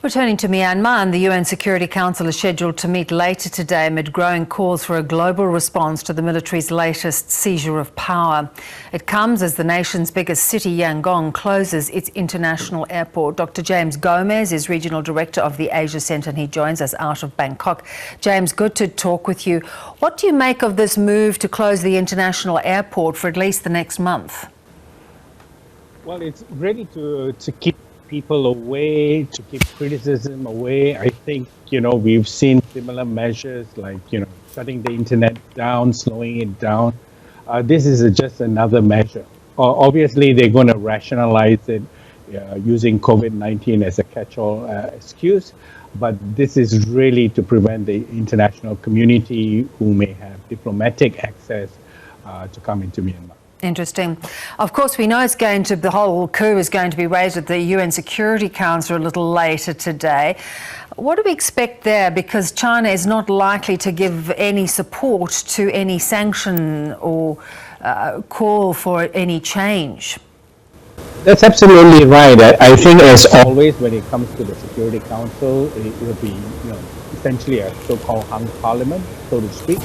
Returning to Myanmar, and the UN Security Council is scheduled to meet later today amid growing calls for a global response to the military's latest seizure of power. It comes as the nation's biggest city, Yangon, closes its international airport. Dr. James Gomez is Regional Director of the Asia Centre and he joins us out of Bangkok. James, good to talk with you. What do you make of this move to close the international airport for at least the next month? Well, it's really to keep people away, to keep criticism away. I think, we've seen similar measures like, shutting the internet down, slowing it down. This is just another measure. Obviously, they're going to rationalize it using COVID-19 as a catch-all excuse. But this is really to prevent the international community who may have diplomatic access to come into Myanmar. Interesting. Of course, we know the whole coup is going to be raised at the UN Security Council a little later today. What do we expect there? Because China is not likely to give any support to any sanction or call for any change. That's absolutely right. I think, as always, when it comes to the Security Council, it will be, essentially a so-called hung parliament, so to speak.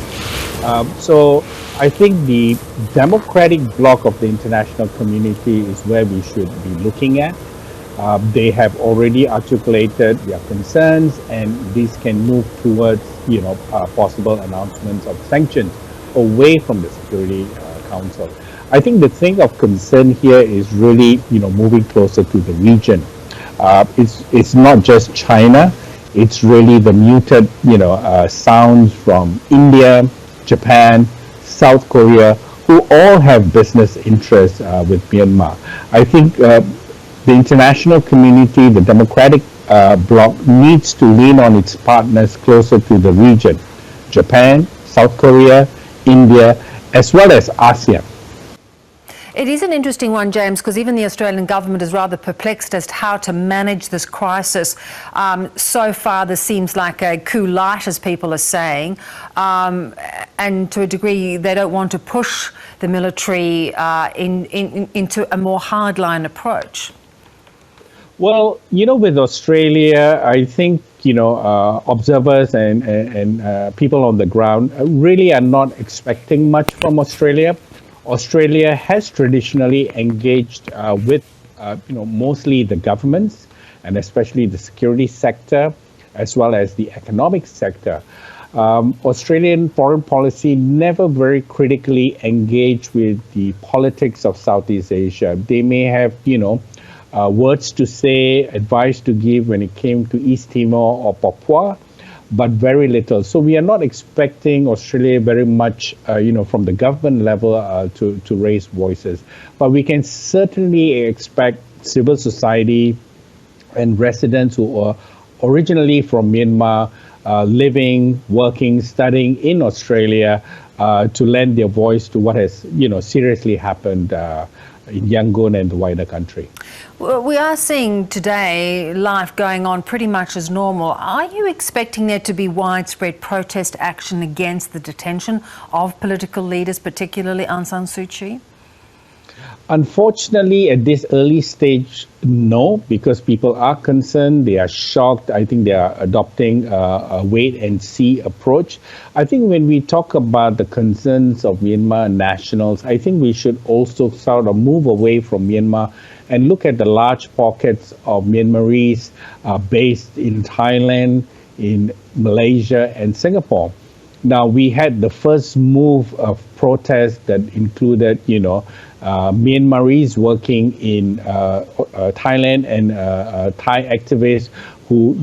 So I think the democratic bloc of the international community is where we should be looking at. They have already articulated their concerns, and these can move towards, possible announcements of sanctions away from the Security Council. I think the thing of concern here is really, moving closer to the region. It's not just China. It's really the muted, sounds from India, Japan, South Korea, who all have business interests with Myanmar. I think the international community, the democratic bloc, needs to lean on its partners closer to the region. Japan, South Korea, India, as well as ASEAN. It is an interesting one, James, because even the Australian government is rather perplexed as to how to manage this crisis. So far, this seems like a coup light, as people are saying, and to a degree, they don't want to push the military into a more hardline approach. Well, with Australia, I think, observers and people on the ground really are not expecting much from Australia. Australia has traditionally engaged with, mostly the governments, and especially the security sector, as well as the economic sector. Australian foreign policy never very critically engaged with the politics of Southeast Asia. They may have, words to say, advice to give when it came to East Timor or Papua, but very little. So we are not expecting Australia very much, from the government level to raise voices. But we can certainly expect civil society and residents who are originally from Myanmar, living, working, studying in Australia, to lend their voice to what has, seriously happened in Yangon and the wider country. Well, we are seeing today life going on pretty much as normal. Are you expecting there to be widespread protest action against the detention of political leaders, particularly Aung San Suu Kyi? Unfortunately, at this early stage, no, because people are concerned, they are shocked. I think they are adopting a wait-and-see approach. I think when we talk about the concerns of Myanmar nationals, I think we should also sort of move away from Myanmar and look at the large pockets of Myanmarese based in Thailand, in Malaysia, and Singapore. Now, we had the first move of protest that included, Myanmarese working in Thailand and Thai activists who,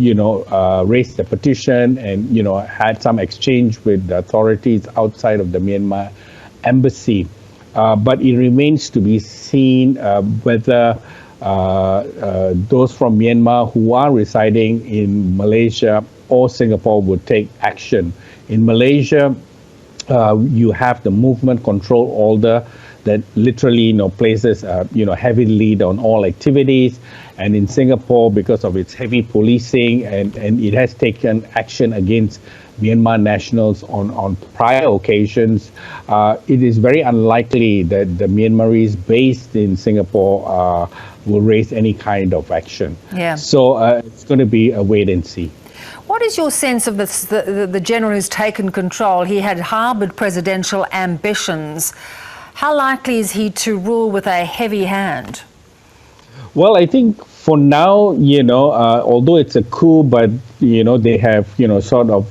raised a petition and, had some exchange with the authorities outside of the Myanmar embassy. But it remains to be seen whether those from Myanmar who are residing in Malaysia or Singapore would take action. In Malaysia, you have the movement control order that literally, places, heavy lead on all activities. And in Singapore, because of its heavy policing, and it has taken action against Myanmar nationals on prior occasions, it is very unlikely that the Myanmarese based in Singapore will raise any kind of action. Yeah. So it's going to be a wait and see. What is your sense of the general who's taken control? He had harboured presidential ambitions. How likely is he to rule with a heavy hand? Well, I think for now, although it's a coup, but, they have, sort of,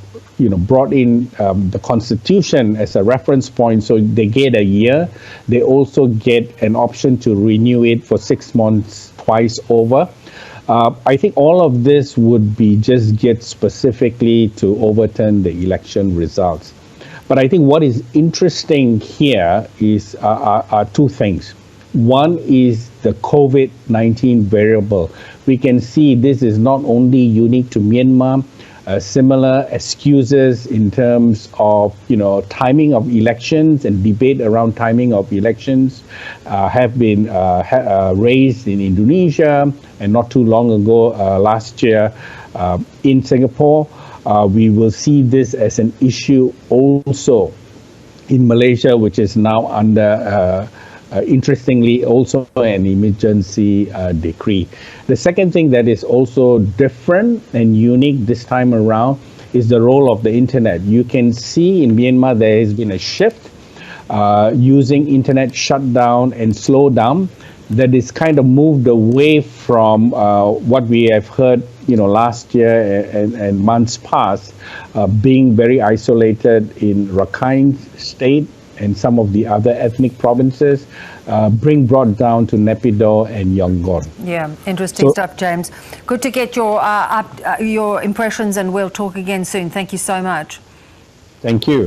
brought in the Constitution as a reference point. So they get a year. They also get an option to renew it for 6 months twice over. I think all of this would be just get specifically to overturn the election results. But I think what is interesting here is are two things. One is the COVID-19 variable. We can see this is not only unique to Myanmar. Similar excuses in terms of timing of elections and debate around timing of elections have been raised in Indonesia, and not too long ago last year in Singapore. We will see this as an issue also in Malaysia, which is now under interestingly also an emergency decree. The second thing that is also different and unique this time around is the role of the internet. You can see in Myanmar there has been a shift using internet shutdown and slowdown that is kind of moved away from what we have heard last year and months past, being very isolated in Rakhine State and some of the other ethnic provinces, brought down to Naypyidaw and Yangon. Yeah, interesting stuff, James. Good to get your impressions, and we'll talk again soon. Thank you so much. Thank you.